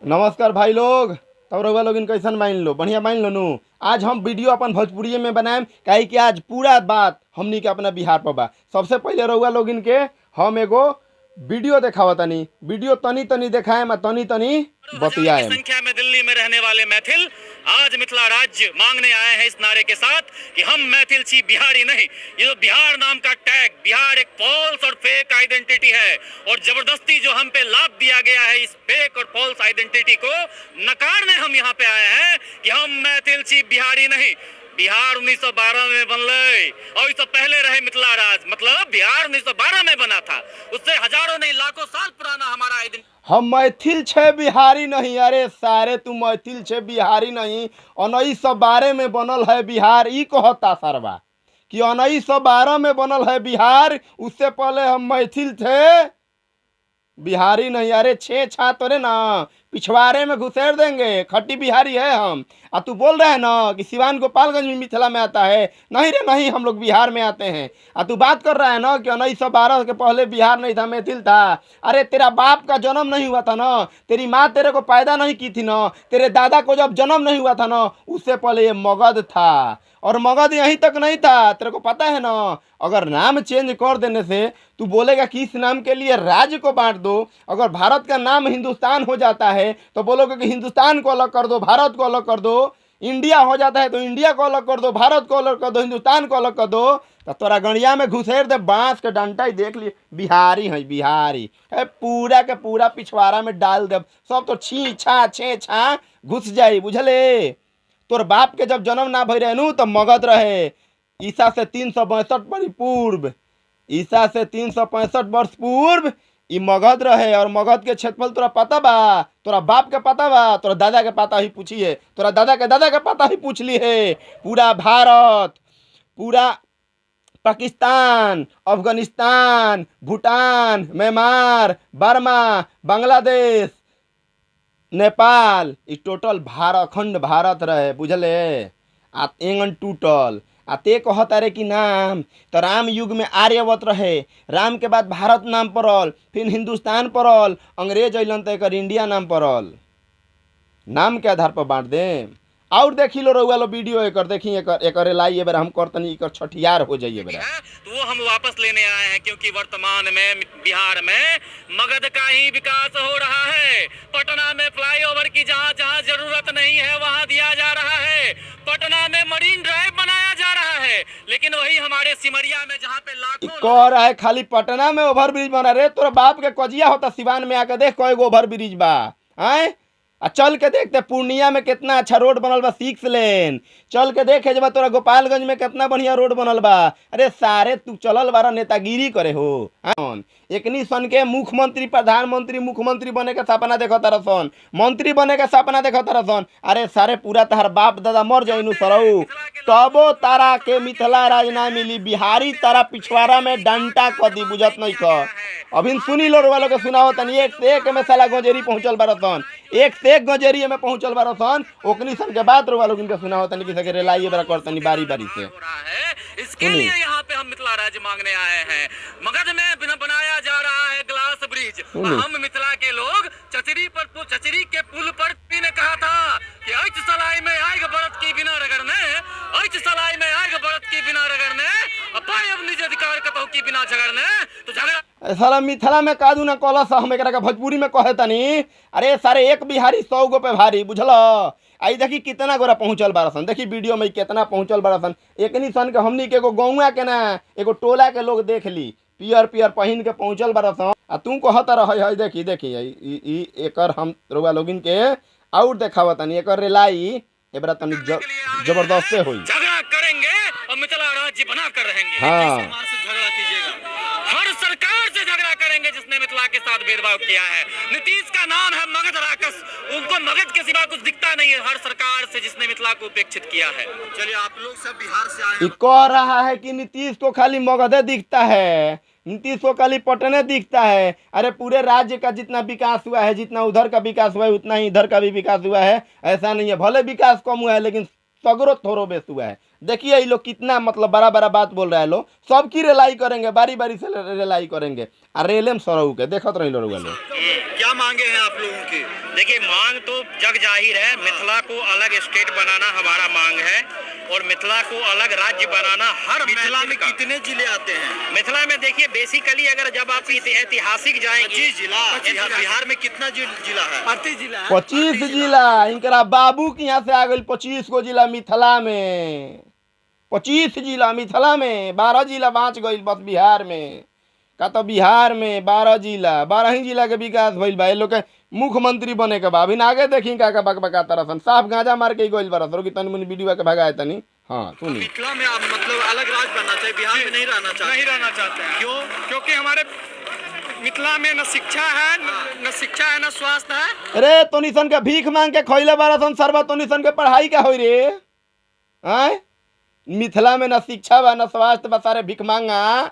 नमस्कार भाई लोग। तब रउआ लोग कैसन मान लो, बढ़िया मान लो नू। आज हम वीडियो अपन भोजपुरी में बनाएम काहे कि आज पूरा बात हमनी के अपना बिहार पर बा। सबसे पहले रउआ लोग के हम एगो वीडियो देखावा तनी, वीडियो तनी तनी देखाएम, तनी तनी बतियाएम। बतियाएम। संख्या में दिल्ली में रहने वाले मैथिल आज मिथिला राज्य मांगने आए हैं इस नारे के साथ कि हम मैथिल छी, बिहारी नहीं। ये जो बिहार नाम का टैग, बिहार एक फॉल्स और फेक आइडेंटिटी है और जबरदस्ती जो हम पे लाद दिया गया है इस फेक और फॉल्स आइडेंटिटी को नकारने हम यहाँ पे आए हैं कि हम मैथिल छी, बिहारी नहीं। बिहार 1912 में बनले और इससे पहले रहे मिथिला राज, मतलब बिहार 1912 में बना था। उससे हजारों नहीं लाखों साल पुराना हमारा आइडेंटिटी। हम मैथिल छे बिहारी नहीं। अरे सारे तू मैथिल छे बिहारी नहीं। 1912 में बनल है बिहार, ई कहता सरवा कि 1912 में बनल है बिहार। उससे पहले हम मैथिल थे, बिहारी नहीं। अरे छे छा तोरे ना पिछवाड़े में घुसेड़ देंगे, खट्टी बिहारी है हम। तू बोल रहे है ना कि सिवान गोपालगंज में मिथिला में आता है। नहीं रे नहीं, हम लोग बिहार में आते हैं। तू बात कर रहा है ना कि 1912 के पहले बिहार नहीं था, मैथिल था। अरे तेरा बाप का जन्म नहीं हुआ था ना, तेरी माँ तेरे को पैदा नहीं की थी ना, तेरे दादा को जब जन्म नहीं हुआ था ना, उससे पहले ये मगध था। और मगध यहीं तक नहीं था, तेरे को पता है ना। अगर नाम चेंज कर देने से तू बोलेगा कि इस नाम के लिए राज्य को बांट दो। अगर भारत का नाम हिंदुस्तान हो जाता है तो बोलोगे कि हिंदुस्तान को अलग कर दो, भारत को अलग कर दो। इंडिया हो जाता है तो इंडिया को अलग कर दो, भारत को अलग कर दो, हिंदुस्तान को अलग कर दो। तो तोरा गणिया में घुसेड़ दे बांस के डंटा ही, देख लिए बिहारी है बिहारी है। पूरा के पूरा पिछवाड़ा में डाल दे, सब तो छी छा छे छा घुस जाई, बुझले। तोर बाप के जब जन्म ना भई रहनू तो मगध रहे। ईसा से 362 वर्ष पूर्व, ईसा से 365 वर्ष पूर्व ई मगध रहे। और मगध के क्षेत्रफल तोरा पता बा, तोरा बाप के पता बा, तोरा दादा के पता ही पूछिए, तोरा दादा के पता ही पूछ ली है। पूरा भारत, पूरा पाकिस्तान, अफगानिस्तान, भूटान, म्यांमार, बर्मा, बांग्लादेश, नेपाल, ई टोटल भारत खंड भारत रहे, बुझले। एंगन टूटल ते कहता रे कि नाम तो राम युग में आर्यवत रहे। राम के बाद भारत नाम पड़ल, फिर हिंदुस्तान पड़ल, अंग्रेज अलन तो एक इंडिया नाम पड़ल। नाम के आधार पर बांट दे। और देखी लो रउआ लो वीडियो एकर, देखी एकर लाई ए बेर हम करतनी एकर छठियार हो जाइए बेरा। तो वो हम वापस लेने आए हैं क्योंकि वर्तमान में बिहार में मगध का ही विकास हो रहा है। पटना में फ्लाईओवर की जहाँ जहाँ जरूरत नहीं है वहाँ दिया जा रहा है। पटना में मरीन ड्राइव बनाया जा रहा है, लेकिन वही हमारे सिमरिया में जहाँ पे लाखों कह रहा है खाली पटना में ओवर ब्रिज बना रे। तोरा बाप के कजिया होता सिवान में आके देख कई गो ओवर ब्रिज बा। आए चल के देखते पूर्णिया में कितना अच्छा रोड बनल बा, 6 लेन। चल के देखे जब तोरा गोपालगंज में कितना बढ़िया रोड बनल बा। अरे सारे तू चलल बारा नेतागिरी करे हो। एकनी सन के मुख्यमंत्री, प्रधानमंत्री, मुख्यमंत्री बने के सपना देखो तारा सन, मंत्री बने के सपना देखो तारा सन। अरे सारे पूरा तार बाप दादा मर जाइनु सरऊ, तबो तारा के मिथिला राज ना मिली। बिहारी तारा पिछवाड़ा में डंटा कदी बुझत नहीं क। अभी सुनी लो वालों के सुनाओ तनी। एक से एक में साला गजेरी पहुंचल बारसन, एक से एक गजेरी में पहुंचल बारसन। ओकनी सन के बात रो वालों इनके सुनाओ तनी कि सके रेलाई बरा करतनी बारी बारी से। इसके लिए यहाँ पे हम मिथिला राज्य मांगने आए हैं। मगध में बनाया जा रहा है ग्लास ब्रिज। हम मिथिला के लोग चचरी के पुल पर ने कहा था कि ऐच सलाई में आएगा बरत की बिना रगड़ने, ऐच सलाई में आएगा बरत की बिना रगड़ने, अपाय अब निज अधिकार कतहु की बिना झगड़ने। तो झगड़ा साला मिथिला में कादू ना कलस हम एकरा के भोजपुरी में कहे तनी। अरे सारे एक बिहारी 100 गो पे भारी, बुझल। आई देखी कितना गोरा पहुंचल बारसन, देखी वीडियो में कितना पहुंचल बारसन। एकनी सन के हमनी के एगो गौवा के ना एगो टोला के लोग देख ली, पियर पियर पहन के पहुंचल बारसन। तू कहता रह देखी देखी एकर हम रउआ लोगिन के और देखावा तनी एकर रेलाई एबरा तनी जबरदस्ते होई। झगड़ा करेंगे और मिथिला राज्य बना कर रहेंगे। हाँ। झगड़ा कीजिएगा, हर सरकार से झगड़ा करेंगे जिसने मिथिला के साथ भेदभाव किया है। नीतीश का नाम है मगध राक्षस, उनको मगध के सिवा कुछ दिखता नहीं है हर सरकार से जिसने मिथिला को उपेक्षित किया है। चलिए आप लोग सब बिहार से आए हैं। कह रहा है कि नीतीश को खाली मगधे दिखता है, नीतीश को खाली पटने दिखता है। अरे पूरे राज्य का जितना विकास हुआ है, जितना उधर का विकास हुआ है उतना ही इधर का भी विकास हुआ है। ऐसा नहीं है, भले विकास कम हुआ है लेकिन सगरो थोरो बेस हुआ है। देखिए ये लोग कितना मतलब बड़ा बड़ा बात बोल रहा है लोग, सबकी रेलाई करेंगे, बारी बारी से रेलाई करेंगे। और रेलेम सरऊ के देखत रही लोग। क्या मांगे हैं आप लोगों की? देखिए मांग तो जग जाहिर है, मिथिला को अलग स्टेट बनाना हमारा मांग है और मिथिला को अलग राज्य बनाना हर मिथिला में मैथिल का। कितने जिले आते हैं? मिथिला में देखिए बेसिकली अगर जब आप ऐतिहासिक जाएंगे 25 जिला। बिहार में कितना जिला है? 25 जिला इनकरा बाबू के यहाँ से आ गई 25 गो जिला मिथिला में। 25 जिला मिथिला में, 12 जिला बाँच गई बस बिहार में। का तो बिहार में 12 जिला, 12 ही जिला के विकास भइल बा। ये लोग के मुख्यमंत्री बने के बा। अभी आगे देखी का बकबका तरसन साफ गांजा मार के गइल बरस रोकी तनी मुनी वीडियो के भगाए तनी। हाँ सुनी मिथिला में आप मतलब अलग राज्य बनना चाहिए, बिहार में नहीं रहना चाहते हैं। क्यों? क्योंकि हमारे मिथिला में न शिक्षा है न स्वास्थ्य है। अरे तोनिसन के भीख मांग के खइले बरसन सरबा, तोनिसन के पढ़ाई का होई रे? आय मिथिला में न शिक्षा बा न स्वास्थ्य बा, सारे भीख मांगा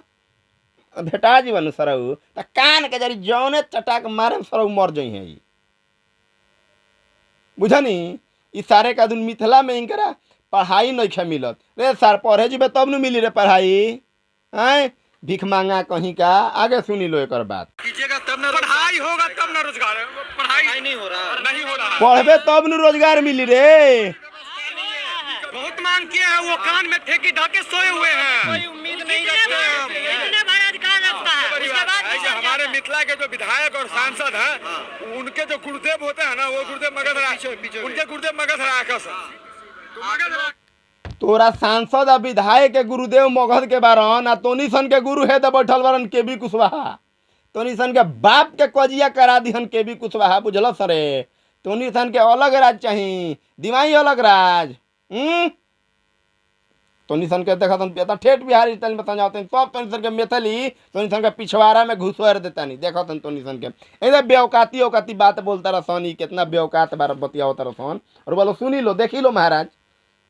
भेटा जीवन सरऊ त कान के जरी जौने चटाक मारे सरऊ मर जई है। बुझनी ई सारे का दुन मिथिला में इनकरा पढ़ाई नहीं खे मिलत। रे सर पढ़े जीबे तब न मिली रे पढ़ाई। आय भीख मांगा कहीं का। आगे सुनी लो एक बात, कीजिएगा तब ना पढ़ाई होगा तब न रोजगार है। पढ़ाई नहीं हो रहा। पढ़बे तब न रोजगार मिली रे। बहुत मांग किए हैं, वो कान में ठेकी ढाके सोए हुए हैं। कोई उम्मीद नहीं रखते। ऐसे हमारे मिथिला के जो विधायक और सांसद हैं उनके जो गुरुदेव होते हैं ना, वो गुरुदेव मगध उनके गुरुदेव मगध राक्षस तोरा सांसद आ विधायक के गुरुदेव मगध के बारन आ तोनिसन के गुरु है तो बैठल बारन के बी कुशवाहा। तोनिसन के बाप के कजिया करा दिहन के बी कुशवाहा। बुझल सरे? तोनिसन के अलग राज चाहिए, दिमाई अलग राज। तोनिसन के देखतन पेता ठेठ बिहारी स्टाइल में समझाते सब। तोनिसन के मैथिली तोनिसन के पिछवाड़ा में घुसवार देता नहीं। देखतन तोनिसन के ऐसे बेऔकाती औकाती बात बोलता रसन। ई कितना बेऔकात बार बतियावत रसन। और बोलो सुनी लो, देखी लो महाराज,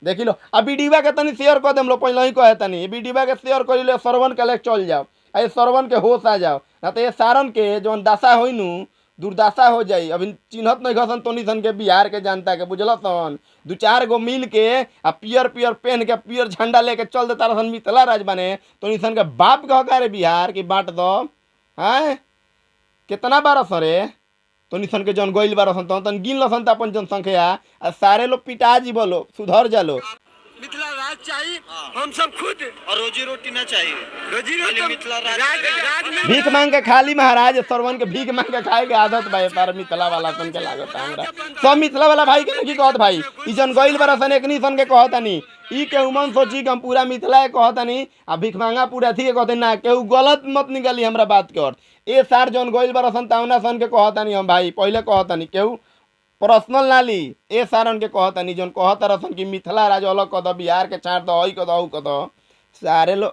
देखी लो। अब वीडियो के तनी शेयर कर देम लो, पहले ही कहे तनी वीडियो के शेयर कर लो, सरवन के लेके चल जाओ। अरे सरवन के होश आ जाओ, ना तो ये सारन के जौन दशा होई नु दुर्दशा हो जाई। अभी चिन्हत नहीं घसन तोनिसन के बिहार के जनता के। बुझल सन? 2-4 गो मिल के आ पियर पियर पहन के पियर झंडा लेके चल देता रसन मिथिला राज बने। तोनिसन के बाप के हका रे बिहार की बांट दो। हैं कितना बार सरे तोनिसन के जौन गइल बारसन तन गिन लसन त अपन जनसंख्या आ सारे लोग पिटा जी बोलो सुधर जालो। मिथिला राज चाहिए, हम सब खुद। और रोजी रोटी ना चाहिए। रोजी खाली रोटी मिथिला राज में भीख मांग के खाली महाराज सरवन के भीख मांग के खाए के आदत बा। पर मिथिला वाला सन के लागत हमरा सब मिथिला वाला भाई के नहीं कहत भाई। ई जन गइल बरसन एकनी सन के कहतनी ई के उमन सोची कि हम पूरा मिथिला के कहतनी आ भीख मांगा पूरा थी के कहते ना। केहू गलत मत निकाली हमरा बात के। और ए सार जन गइल बरसन तावना सन के कहतनी हम भाई पहले कहतनी, केहू पर्सनल ना ली। ए सारन के कहतनी जौन कहत रसन कि मिथिला राज अलग कद, बिहार के छाट दो, ई कद, ऊ कद। सारे लोग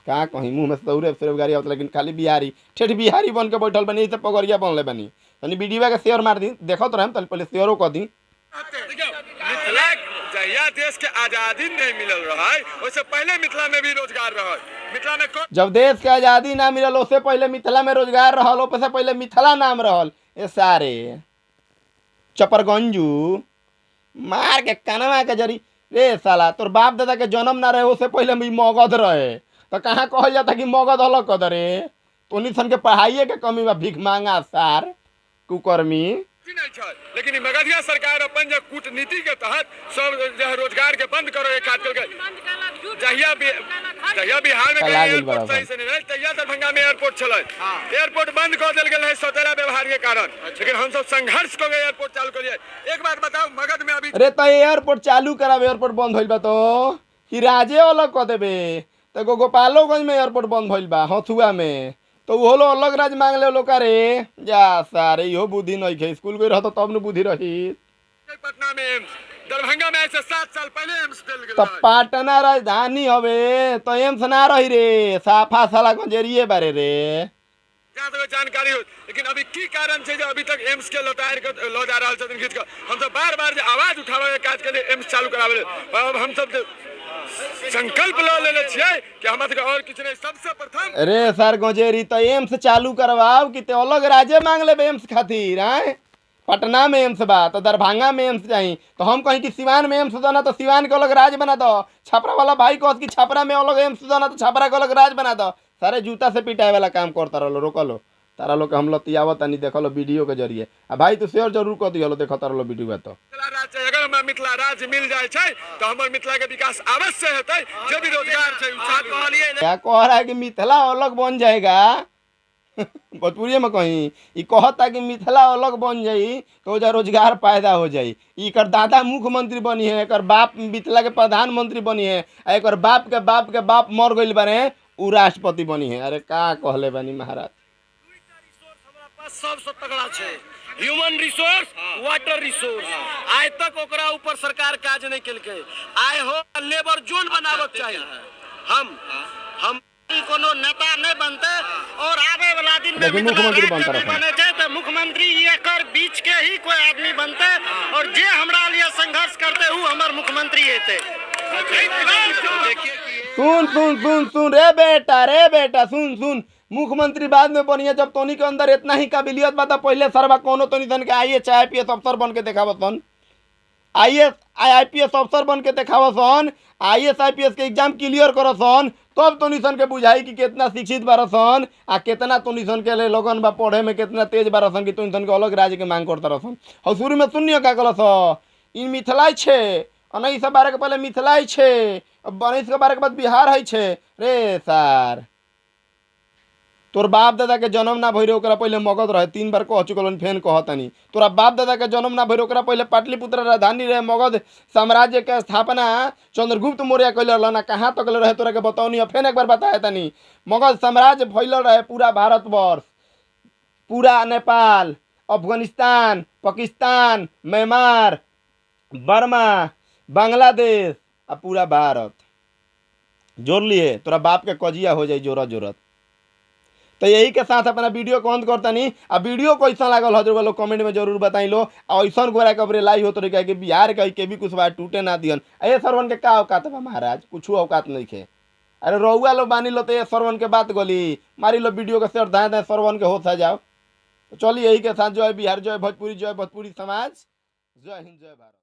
का कहीं मुँह में से दौड़े फिर गाड़ी आवत, लेकिन खाली बिहारी ठेठ बिहारी बन के बैठल बनी। से पगड़िया बनले बनी। तनी वीडियो के शेयर मार दी, देखत रहे तनी पहले शेयरो कर दी। मिथिला जहिया देश के आजादी नहीं मिलल रहा उससे पहले मिथिला में भी रोजगार रहा। मिथिला में जब देश के आज़ादी ना मिलल उससे पहले मिथिला में रोजगार रहल, उससे पहले मिथिला नाम रहल। ए सारे चपरगंजू मार के कनवा के जरी रे साला तोर बाप दादा के जन्म ना रहे उससे पहले भी मगध रहे। तो कहाँ कहल जाता कि मगध अलग कद रे? तोनी सन के पढ़ाइए के कमी बा। भीख मांगा सार कुकर्मी। नहीं छै, लेकिन मगधिया सरकार अपन जो कूटनीति के तहत सब जो रोजगार के बंद करो एक काट के जहिया बिहार में एयरपोर्ट सही से नहीं रहे, तहिया दरभंगा में एयरपोर्ट चले। एयरपोर्ट बंद कर दिल गेल है सौतेला व्यवहार के कारण। लेकिन हम सब संघर्ष को एयरपोर्ट चालू करिए। एक बात बताओ, मगध में अभी अरे तो एयरपोर्ट चालू करावे, एयरपोर्ट बंद भइल बा तो कि राजे अलग कर देबे? तो गोपालोगंज में एयरपोर्ट बंद भइल बा, हथुआ में, तो वो लो अलग राज मांग ले लो का रे। जा सारे यो बुद्धि नहीं खे, स्कूल गई रहतो तब न बुद्धि रही। पटना में दरभंगा में ऐसे 7 साल पहले एम्स दिल गेल तो पटना राजधानी हवे तो एम्स ना रही रे, साफा साला गंजेरिए बारे रे। जहाँ तक जानकारी हो। लेकिन अभी की कारण से जो अभी तक एम्स के लौटाएर के लो जा रहल छथिन खींच के। हम सब बार बार आवाज उठावे काज के लिए एम्स चालू करावे। अब हम सब संकल्प ले ले छिए कि हम और किछ नहीं, सबसे प्रथम अरे सर गंजेरी तो एम्स चालू करवाओ कि ते अलग राजे मांग ले एम्स खातिर। आए पटना में एम्स बा तो दरभंगा में एम्स चाहिए, तो हम कहीं कि सिवान में एम्स दो ना तो सिवान के अलग राज बना दो। छपरा वाला भाई कह कि छपरा में अलग एम्स दो ना तो छपरा के अलग राज बना दो। सारे जूता से पिटाए वाला काम करता रहो, रोकलो तारा लोग हम लतियावत तनी देखलो वीडियो के जरिए। आ भाई तू शेयर जरूर कर दियो देखो तारा लो वीडियो तो मिथिला राज्य अगर हमरा मिथिला राज्य मिल जाए छै तो हमर मिथिला के विकास अवश्य हेतै। जे भी रोजगार छै उछाल कहलिए क्या कह रहा है कि मिथिला अलग बन जाएगा भोजपुरी में कहीं ई कहता कि मिथिला अलग बन जाई तो जा रोजगार पैदा हो जाई। इकर दादा मुख्यमंत्री बनी है, एकर बाप मिथिला के प्रधानमंत्री बनी है, एकर बाप के बाप मर गइल बारे उ राष्ट्रपति बनी है। अरे का कहले बानी महाराज। सबसे तगड़ा छे ह्यूमन रिसोर्स, वाटर रिसोर्स। आज तक ओकरा ऊपर सरकार काज नहीं केलकै। आय हो लेबर जोन बनावक चाहिए। हम कोनो नेता नहीं बनते और आवे वाला दिन में मुख्यमंत्री बनता रहे बने छै तो मुख्यमंत्री एकर बीच के ही कोई आदमी बनते और जे हमरा लिए संघर्ष करते उ हमर मुख्यमंत्री हेते। सुन सुन सुन सुन रे बेटा सुन मुख्यमंत्री बाद में बनिए जब तोनी के अंदर इतना ही काबिलियत बा तो पहले सरवा कोनो तोनी सन के आईएएस आईपीएस अफसर बन के देखावसन। आईएएस आईपीएस अफसर बन के देखावसन, आईएएस आईपीएस के एग्जाम क्लियर करसन, तब तोनी सन के बुझाई कि कितना शिक्षित बारसन आ कितना तोनी सन के लगन बा पढ़े में, कितना तेज बारसन कि तोनी सन के अलग राज्य के मांग करता रहसन। और शुरू में सुनियो का कहलस इन मिथिलाई छे 1912 के पहले मिथिलाई छे, 19 के 12 के बाद बिहार है छे। रे सार तोर बाप दादा के जन्म ना भइरे ओकरा पहले मगध रहे, 3 बार कह चुकल फेन कहतनी। तोरा बाप दादा के जन्म ना भइरे ओकरा पहले पाटलिपुत्र राजधानी रहे, मगध साम्राज्य के स्थापना चंद्रगुप्त मौर्य कैले रहल ना, कहाँ तक रहे तोरा के बताओनी। फेन एक बार बताए तनी मगध साम्राज्य फैलल रहे पूरा भारतवर्ष, पूरा नेपाल, अफगानिस्तान, पाकिस्तान, म्यांमार, बर्मा, बांग्लादेश आ पूरा भारत जोड़ लिए। तोरा बाप के कजिया हो जाए जोरत। तो यही के साथ अपना वीडियो को अंत करता नहीं। आ वीडियो को ऐसा लागल हजर लोग कमेंट में जरूर बताई लो। और ऐसा गोरा कबरे लाई हो तो कि बिहार के भी कुछ बात टूटे ना दियन। अरे सरवन के का औकात बा महाराज, कुछ औकात नहीं खे। अरे रउआ लो बानी लो तो ये सरवन के बात गोली मारी लो, वीडियो के शेयर दाएं सरवन के होता जाओ। तो चलिए यही के साथ जय बिहार, जय भोजपुरी समाज, जय हिंद, जय भारत।